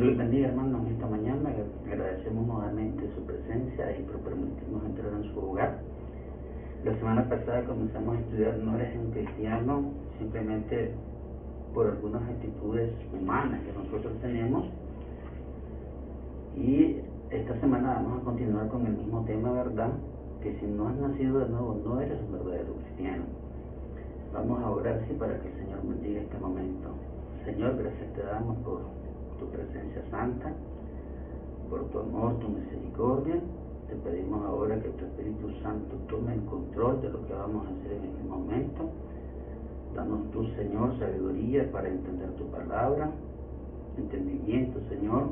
Dios les bendiga, hermanos, en esta mañana. Agradecemos nuevamente su presencia y por permitirnos entrar en su hogar. La semana pasada comenzamos a estudiar no eres un cristiano simplemente por algunas actitudes humanas que nosotros tenemos. Y esta semana vamos a continuar con el mismo tema, ¿verdad? Que si no has nacido de nuevo, no eres un verdadero cristiano. Vamos a orar así para que el Señor bendiga este momento. Señor, gracias te damos por tu presencia santa, por tu amor, tu misericordia. Te pedimos ahora que tu Espíritu Santo tome el control de lo que vamos a hacer en este momento. Danos tú, Señor, sabiduría para entender tu palabra, entendimiento, Señor,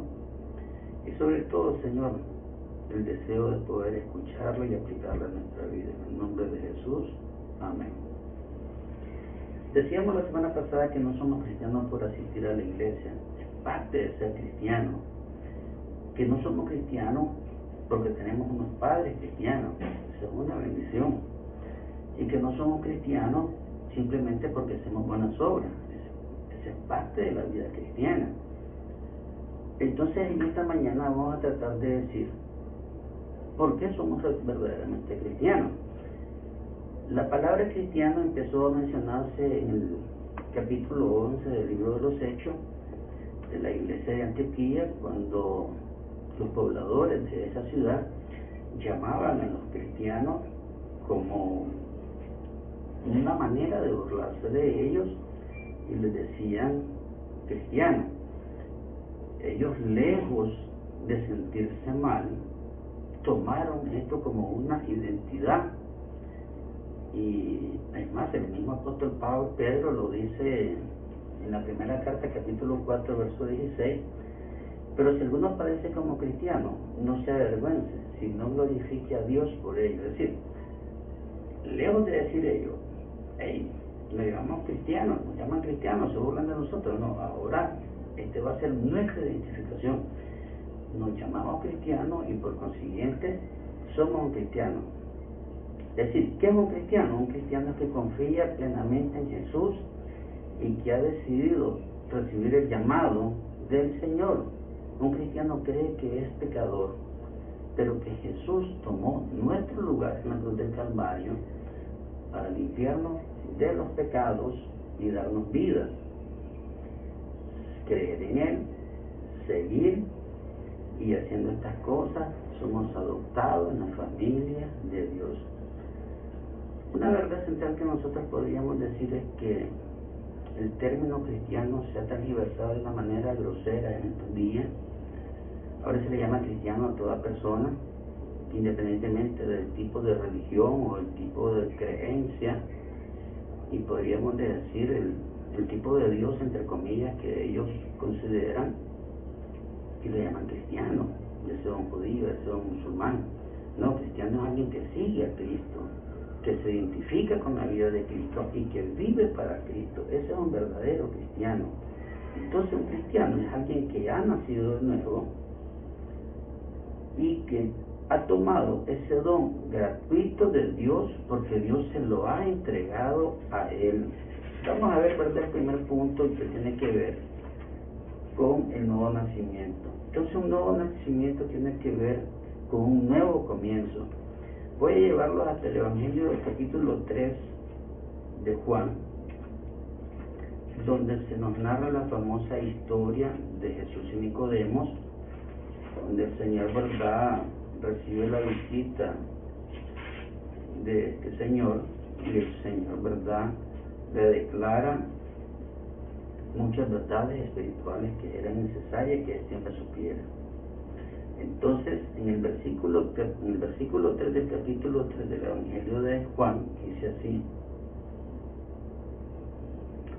y sobre todo, Señor, el deseo de poder escucharlo y aplicarlo a nuestra vida. En el nombre de Jesús, amén. Decíamos la semana pasada que no somos cristianos por asistir a la iglesia, es parte de ser cristiano. Que no somos cristianos porque tenemos unos padres cristianos, eso es una bendición. Y que no somos cristianos simplemente porque hacemos buenas obras, esa es parte de la vida cristiana. Entonces en esta mañana vamos a tratar de decir ¿por qué somos verdaderamente cristianos? La palabra cristiano empezó a mencionarse en el capítulo 11 del libro de los Hechos de la iglesia de Antioquía, cuando los pobladores de esa ciudad llamaban a los cristianos como una manera de burlarse de ellos y les decían cristianos. Ellos, lejos de sentirse mal, tomaron esto como una identidad. Y es más, el mismo apóstol Pedro lo dice en la primera carta, capítulo 4, verso 16. Pero si alguno padece como cristiano, no se avergüence, sino glorifique a Dios por ello. Es decir, lejos de decir ellos, hey, nos llamamos cristianos, nos llaman cristianos, se burlan de nosotros. No, ahora va a ser nuestra identificación. Nos llamamos cristianos y por consiguiente somos un cristiano. Es decir, ¿qué es un cristiano? Un cristiano es que confía plenamente en Jesús y que ha decidido recibir el llamado del Señor. Un cristiano cree que es pecador, pero que Jesús tomó nuestro lugar en la cruz del Calvario para limpiarnos de los pecados y darnos vida. Creer en Él, seguir, y haciendo estas cosas somos adoptados en la familia de Dios. Una verdad central que nosotros podríamos decir es que el término cristiano se ha tergiversado de una manera grosera en estos días. Ahora se le llama cristiano a toda persona, independientemente del tipo de religión o el tipo de creencia, y podríamos decir el tipo de Dios, entre comillas, que ellos consideran, y le llaman cristiano, ya sea un judío, ya sea un musulmán. No, cristiano es alguien que sigue a Cristo, que se identifica con la vida de Cristo y que vive para Cristo. Ese es un verdadero cristiano. Entonces un cristiano es alguien que ha nacido de nuevo y que ha tomado ese don gratuito de Dios porque Dios se lo ha entregado a él. Vamos a ver, ¿verdad?, el primer punto que tiene que ver con el nuevo nacimiento. Entonces un nuevo nacimiento tiene que ver con un nuevo comienzo. Voy a llevarlos hasta el Evangelio del capítulo 3 de Juan, donde se nos narra la famosa historia de Jesús y Nicodemos, donde el Señor, ¿verdad?, recibe la visita de este Señor, y el Señor, ¿verdad?, le declara muchas verdades espirituales que eran necesarias que él siempre supiera. Entonces, en el versículo 3 del capítulo 3 del Evangelio de Juan, dice así: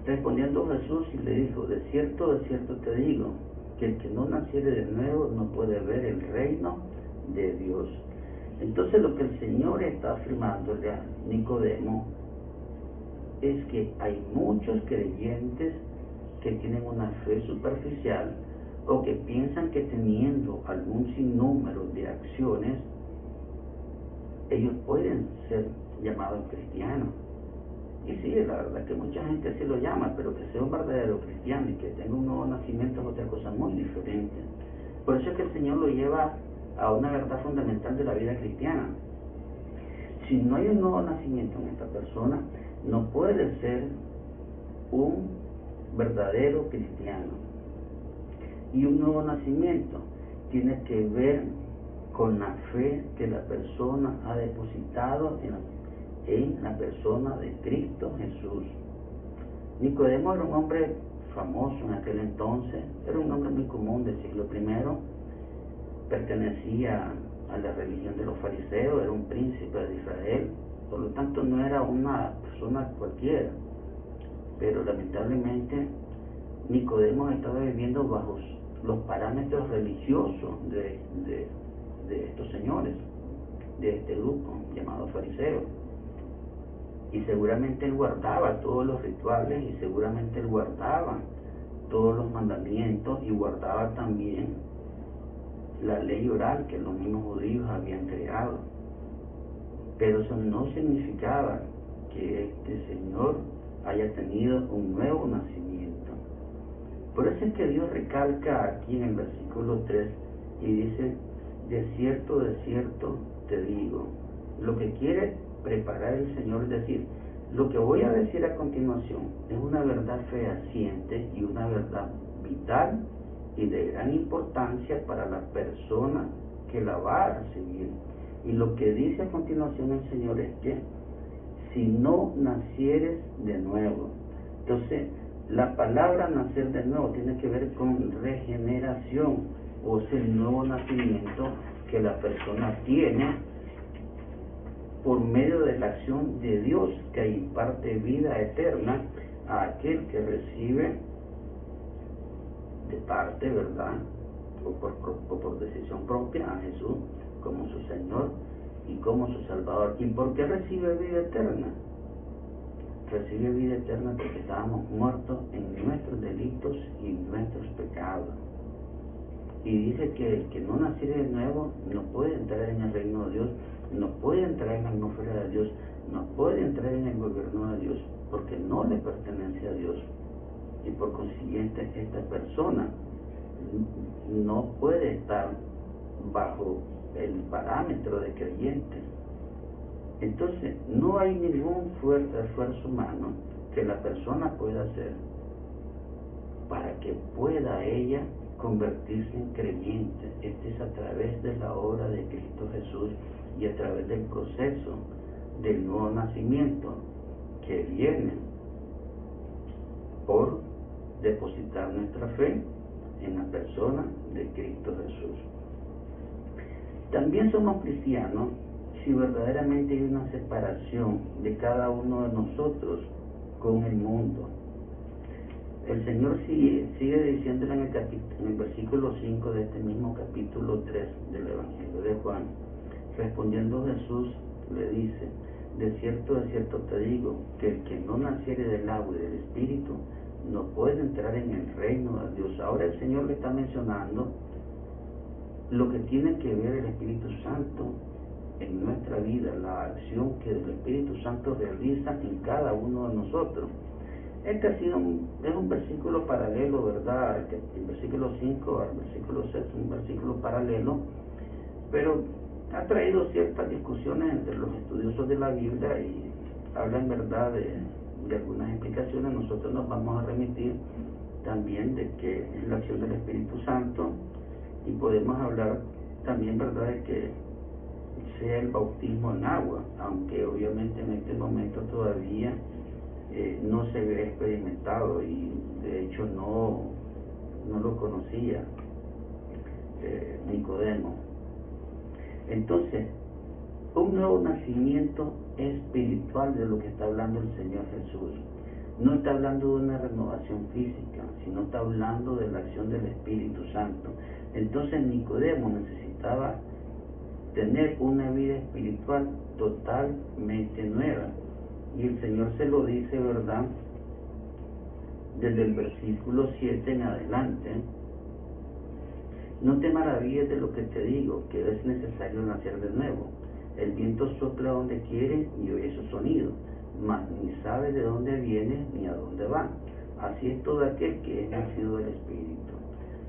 respondiendo Jesús y le dijo, de cierto te digo, que el que no naciere de nuevo no puede ver el reino de Dios. Entonces lo que el Señor está afirmándole a Nicodemo es que hay muchos creyentes que tienen una fe superficial o que piensan que teniendo algún sinnúmero de acciones ellos pueden ser llamados cristianos. Y sí, la verdad que mucha gente así lo llama, pero que sea un verdadero cristiano y que tenga un nuevo nacimiento es otra cosa muy diferente. Por eso es que el Señor lo lleva a una verdad fundamental de la vida cristiana. Si no hay un nuevo nacimiento en esta persona, no puede ser un verdadero cristiano. Y un nuevo nacimiento tiene que ver con la fe que la persona ha depositado en la persona de Cristo Jesús. Nicodemo era un hombre famoso en aquel entonces, era un hombre muy común del siglo I, pertenecía a la religión de los fariseos, era un príncipe de Israel, por lo tanto no era una persona cualquiera, pero lamentablemente Nicodemo estaba viviendo bajo los parámetros religiosos de estos señores, de este grupo llamado fariseos. Y seguramente él guardaba todos los rituales y seguramente él guardaba todos los mandamientos y guardaba también la ley oral que los mismos judíos habían creado. Pero eso no significaba que este Señor haya tenido un nuevo nacimiento. Por eso es que Dios recalca aquí en el versículo 3 y dice: de cierto te digo. Lo que quiere preparar el Señor es decir, lo que voy a decir a continuación es una verdad fehaciente y una verdad vital y de gran importancia para la persona que la va a recibir. Y lo que dice a continuación el Señor es que si no nacieres de nuevo. Entonces, la palabra nacer de nuevo tiene que ver con regeneración, o sea, el nuevo nacimiento que la persona tiene por medio de la acción de Dios, que imparte vida eterna a aquel que recibe de parte, ¿verdad?, o por decisión propia a Jesús como su Señor y como su Salvador. ¿Y por qué recibe vida eterna? Recibe vida eterna porque estábamos muertos en nuestros delitos y nuestros pecados. Y dice que el que no naciere de nuevo no puede entrar en el reino de Dios, no puede entrar en la atmósfera de Dios, no puede entrar en el gobierno de Dios, porque no le pertenece a Dios. Y por consiguiente, esta persona no puede estar bajo el parámetro de creyente. Entonces, no hay ningún esfuerzo humano que la persona pueda hacer para que pueda ella convertirse en creyente. Este es a través de la obra de Cristo Jesús y a través del proceso del nuevo nacimiento que viene por depositar nuestra fe en la persona de Cristo Jesús. También somos cristianos si verdaderamente hay una separación de cada uno de nosotros con el mundo. El Señor sigue diciéndole en el versículo 5 de este mismo capítulo 3 del Evangelio de Juan. Respondiendo Jesús le dice: de cierto te digo, que el que no naciere del agua y del Espíritu no puede entrar en el reino de Dios. Ahora el Señor le está mencionando lo que tiene que ver el Espíritu Santo en nuestra vida, la acción que el Espíritu Santo realiza en cada uno de nosotros. Este es un versículo paralelo, ¿verdad? El versículo 5 al versículo 6 es un versículo paralelo, pero ha traído ciertas discusiones entre los estudiosos de la Biblia y habla en verdad de algunas explicaciones. Nosotros nos vamos a remitir también de que es la acción del Espíritu Santo, y podemos hablar también, ¿verdad?, de que sea el bautismo en agua, aunque obviamente en este momento todavía no se había experimentado, y de hecho no lo conocía Nicodemo. Entonces, un nuevo nacimiento espiritual de lo que está hablando el Señor Jesús. No está hablando de una renovación física, sino está hablando de la acción del Espíritu Santo. Entonces Nicodemo necesitaba tener una vida espiritual totalmente nueva. Y el Señor se lo dice, ¿verdad?, desde el versículo 7 en adelante. No te maravilles de lo que te digo, que es necesario nacer de nuevo. El viento sopla donde quiere y oye su sonido, mas ni sabe de dónde viene ni a dónde va. Así es todo aquel que es nacido del Espíritu.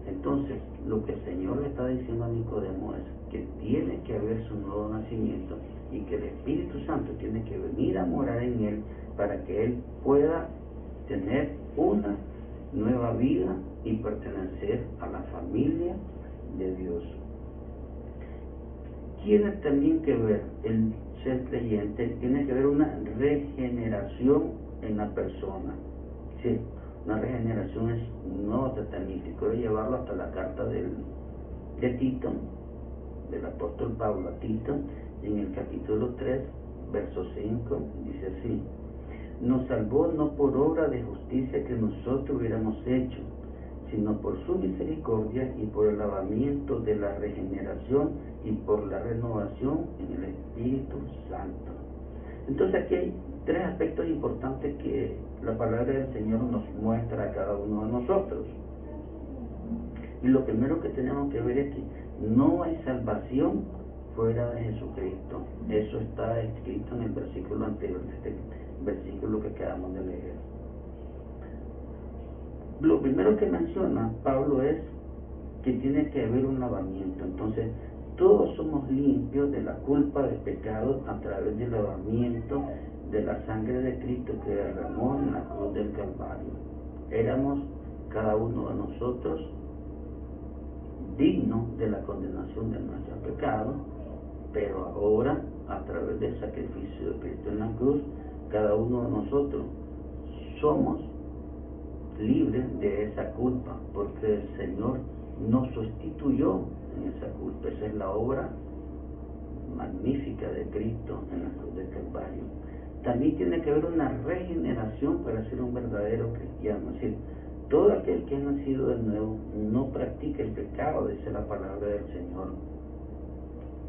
Entonces, lo que el Señor le está diciendo a Nicodemo es que tiene que haber su nuevo nacimiento y que el Espíritu Santo tiene que venir a morar en él para que él pueda tener una nueva vida y pertenecer a la familia de Dios. Tiene también que ver el ser creyente, tiene que ver una regeneración en la persona. Sí, una regeneración es un nuevo tratamiento. Quiero llevarlo hasta la carta de Tito, del apóstol Pablo a Tito, en el capítulo 3, verso 5, dice así: nos salvó no por obra de justicia que nosotros hubiéramos hecho, sino por su misericordia y por el lavamiento de la regeneración y por la renovación en el Espíritu Santo. Entonces aquí hay tres aspectos importantes que la palabra del Señor nos muestra a cada uno de nosotros. Y lo primero que tenemos que ver es que no hay salvación fuera de Jesucristo. Eso está escrito en el versículo anterior de este versículo que acabamos de leer. Lo primero que menciona Pablo es que tiene que haber un lavamiento. Entonces, todos somos limpios de la culpa del pecado a través del lavamiento de la sangre de Cristo que derramó en la cruz del Calvario. Éramos cada uno de nosotros dignos de la condenación de nuestros pecados, pero ahora, a través del sacrificio de Cristo en la cruz, cada uno de nosotros somos libres de esa culpa, porque el Señor nos sustituyó en esa culpa. Esa es la obra magnífica de Cristo en la cruz del Calvario. También tiene que haber una regeneración para ser un verdadero cristiano. Es decir, todo aquel que ha nacido de nuevo no practica el pecado, dice la palabra del Señor.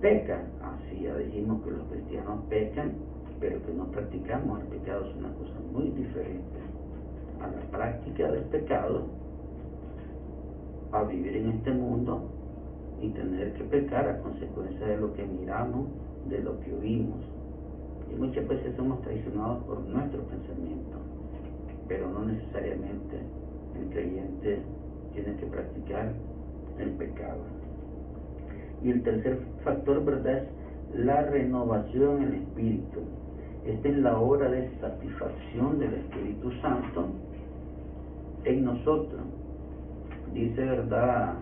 Pecan, así ya dijimos que los cristianos pecan, pero que no practicamos el pecado es una cosa muy diferente a la práctica del pecado, a vivir en este mundo y tener que pecar a consecuencia de lo que miramos, de lo que oímos. Y muchas veces somos traicionados por nuestro pensamiento, pero no necesariamente el creyente tiene que practicar el pecado. Y el tercer factor, ¿verdad?, es la renovación en el Espíritu. Esta es la obra de satisfacción del Espíritu Santo en nosotros. Dice, ¿verdad?,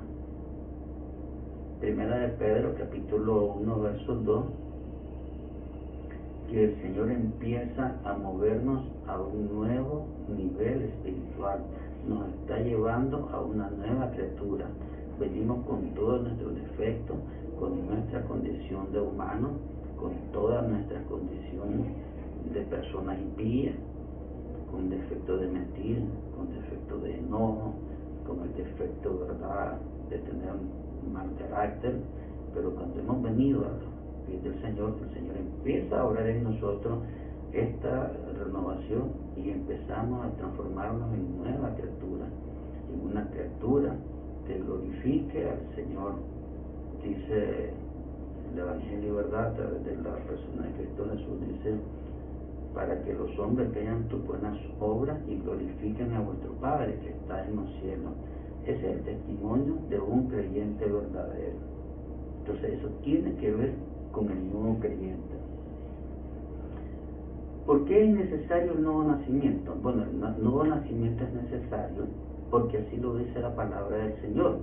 Primera de Pedro, capítulo 1, verso 2, que el Señor empieza a movernos a un nuevo nivel espiritual. Nos está llevando a una nueva criatura. Venimos con todos nuestros defectos, con nuestra condición de humano, con toda nuestra condición de persona impía, con defecto de mentir, con defecto de enojo, con el defecto, ¿verdad?, de tener mal carácter. Pero cuando hemos venido a los pies del Señor, el Señor empieza a obrar en nosotros esta renovación y empezamos a transformarnos en nueva criatura, en una criatura que glorifique al Señor. Dice el Evangelio, ¿verdad?, a través de la persona de Cristo Jesús, dice: para que los hombres vean tus buenas obras y glorifiquen a vuestro Padre que está en los cielos. Ese es el testimonio de un creyente verdadero. Entonces eso tiene que ver con el nuevo creyente. ¿Por qué es necesario el nuevo nacimiento? Bueno, el nuevo nacimiento es necesario porque así lo dice la palabra del Señor,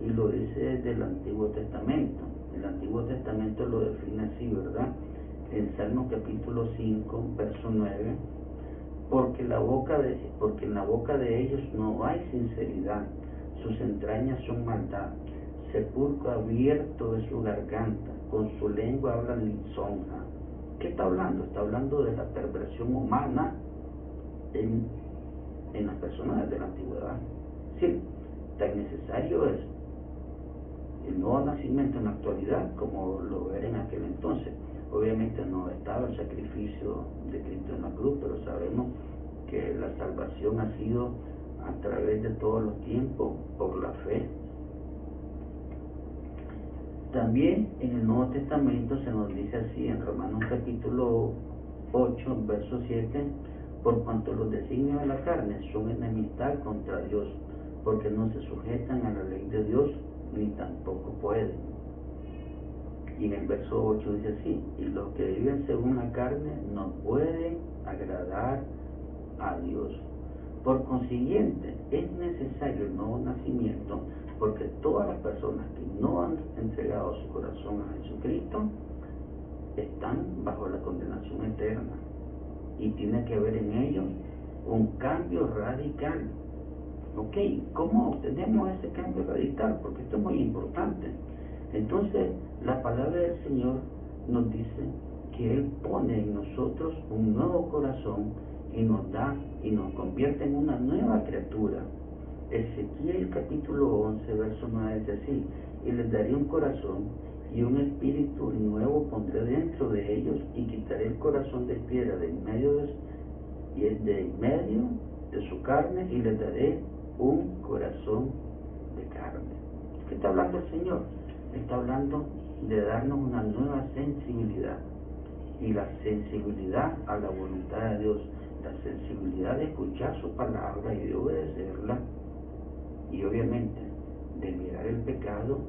y lo dice desde el Antiguo Testamento. El Antiguo Testamento lo define así, ¿verdad? En Salmo capítulo 5, verso 9, porque en la boca de ellos no hay sinceridad, sus entrañas son maldad, sepulcro abierto de su garganta, con su lengua hablan lisonja. ¿Qué está hablando? Está hablando de la perversión humana en las personas de la antigüedad. Sí, tan necesario es el nuevo nacimiento en la actualidad como lo era en aquel entonces. Obviamente no estaba el sacrificio de Cristo en la cruz, pero sabemos que la salvación ha sido a través de todos los tiempos por la fe. También en el Nuevo Testamento se nos dice así, en Romanos capítulo 8, verso 7, por cuanto los designios de la carne son enemistad contra Dios, porque no se sujetan a la ley de Dios, ni tampoco pueden. Y en el verso 8 dice así, y los que viven según la carne no pueden agradar a Dios. Por consiguiente, es necesario el nuevo nacimiento, porque todas las personas que no han entregado su corazón a Jesucristo están bajo la condenación eterna, y tiene que haber en ellos un cambio radical. ¿Ok? ¿Cómo obtenemos ese cambio radical? Porque esto es muy importante. Entonces, la palabra del Señor nos dice que Él pone en nosotros un nuevo corazón y nos da y nos convierte en una nueva criatura. Ezequiel capítulo 11, verso 9 dice así, y les daré un corazón y un espíritu nuevo pondré dentro de ellos, y quitaré el corazón de piedra de en medio de su carne, y les daré un corazón de carne. ¿Qué está hablando el Señor? Está hablando de darnos una nueva sensibilidad, y la sensibilidad a la voluntad de Dios, la sensibilidad de escuchar su palabra y de obedecerla, y obviamente de mirar el pecado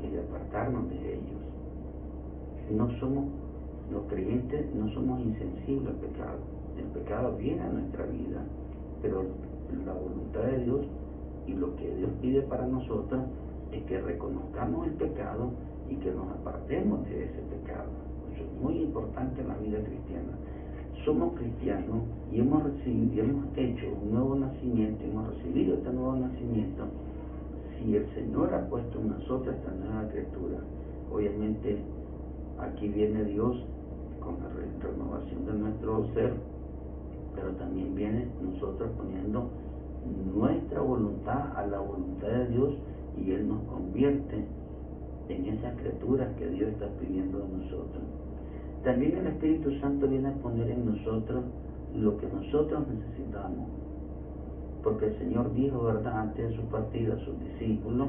y de apartarnos de ellos. No somos, los creyentes no somos insensibles al pecado. El pecado viene a nuestra vida, pero la voluntad de Dios y lo que Dios pide para nosotros es que reconozcamos el pecado y que nos apartemos de ese pecado. Eso es muy importante en la vida cristiana. Somos cristianos y hemos hecho un nuevo nacimiento, hemos recibido este nuevo nacimiento. Si el Señor ha puesto en nosotros esta nueva criatura, obviamente aquí viene Dios con la renovación de nuestro ser, pero también viene nosotros poniendo nuestra voluntad a la voluntad de Dios, y Él nos convierte en esas criaturas que Dios está pidiendo de nosotros. También el Espíritu Santo viene a poner en nosotros lo que nosotros necesitamos, porque el Señor dijo, ¿verdad?, antes de su partida a sus discípulos,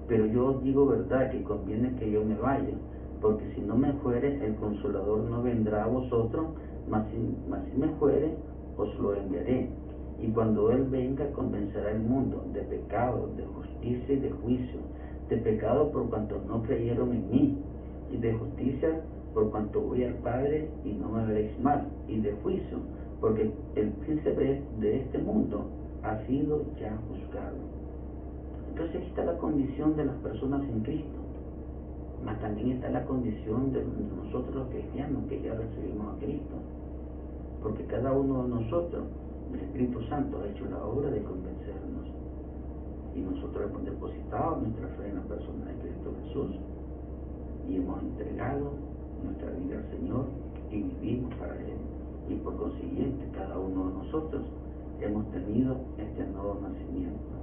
pero yo os digo verdad, que conviene que yo me vaya, porque si no me fuere, el Consolador no vendrá a vosotros, mas si me fuere, os lo enviaré. Y cuando Él venga, convencerá al mundo de pecado, de justicia y de juicio. De pecado por cuanto no creyeron en mí, y de justicia por cuanto voy al Padre y no me veréis más, y de juicio, porque el príncipe de este mundo ha sido ya juzgado. Entonces aquí está la condición de las personas en Cristo, mas también está la condición de nosotros los cristianos que ya recibimos a Cristo, porque cada uno de nosotros, el Espíritu Santo ha hecho la obra de convencernos, y nosotros hemos depositado nuestra fe en la persona de Cristo Jesús, y hemos entregado nuestra vida al Señor y vivimos para Él, y por consiguiente cada uno de nosotros hemos tenido este nuevo nacimiento.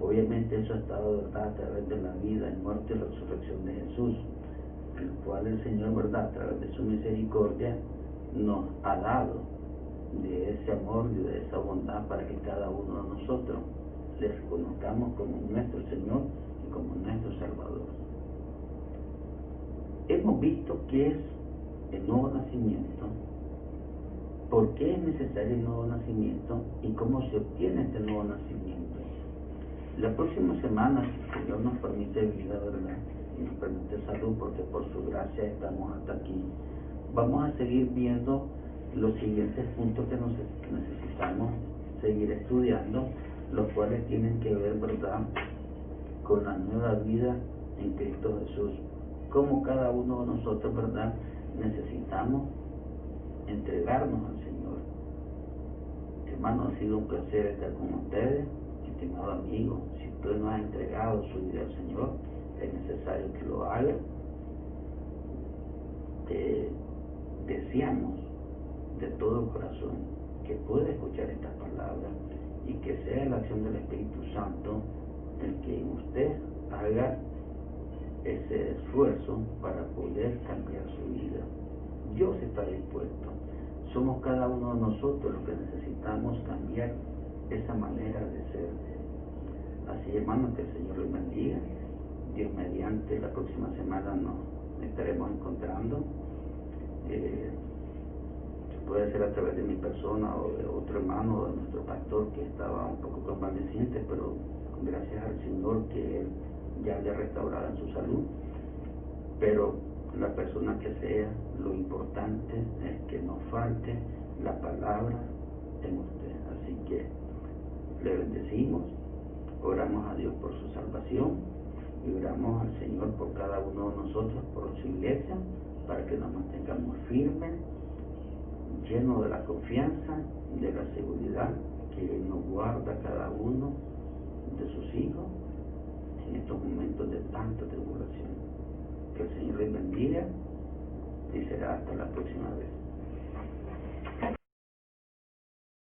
Obviamente eso ha estado, ¿verdad?, a través de la vida, muerte y resurrección de Jesús, el cual el Señor, ¿verdad?, a través de su misericordia nos ha dado de ese amor y de esa bondad para que cada uno de nosotros le reconozcamos como nuestro Señor y como nuestro Salvador. Hemos visto qué es el nuevo nacimiento, por qué es necesario el nuevo nacimiento y cómo se obtiene este nuevo nacimiento. La próxima semana, si el Señor nos permite vida, ¿verdad?, y nos permite salud, porque por su gracia estamos hasta aquí, vamos a seguir viendo los siguientes puntos que necesitamos seguir estudiando, los cuales tienen que ver, ¿verdad?, con la nueva vida en Cristo Jesús. Como cada uno de nosotros, ¿verdad?, necesitamos entregarnos al Señor. Hermano, ha sido un placer estar con ustedes. Estimado amigo, si usted no ha entregado su vida al Señor, es necesario que lo haga. Deseamos de todo corazón que pueda escuchar estas palabras y que sea la acción del Espíritu Santo el que usted haga ese esfuerzo para poder cambiar su vida. Dios está dispuesto. Somos cada uno de nosotros los que necesitamos cambiar esa manera de ser. Así, hermanos, que el Señor les bendiga. Dios mediante, la próxima semana nos estaremos encontrando puede ser a través de mi persona o de otro hermano o de nuestro pastor que estaba un poco convaleciente, pero gracias al Señor que Él ya le ha restaurado en su salud. Pero la persona que sea, lo importante es que no falte la palabra en usted. Así que le bendecimos, oramos a Dios por su salvación y oramos al Señor por cada uno de nosotros, por su iglesia, para que nos mantengamos firmes, llenos de la confianza, de la seguridad que Él nos guarda cada uno de sus hijos en estos momentos de tanta tribulación. Que el Señor les bendiga y será hasta la próxima vez.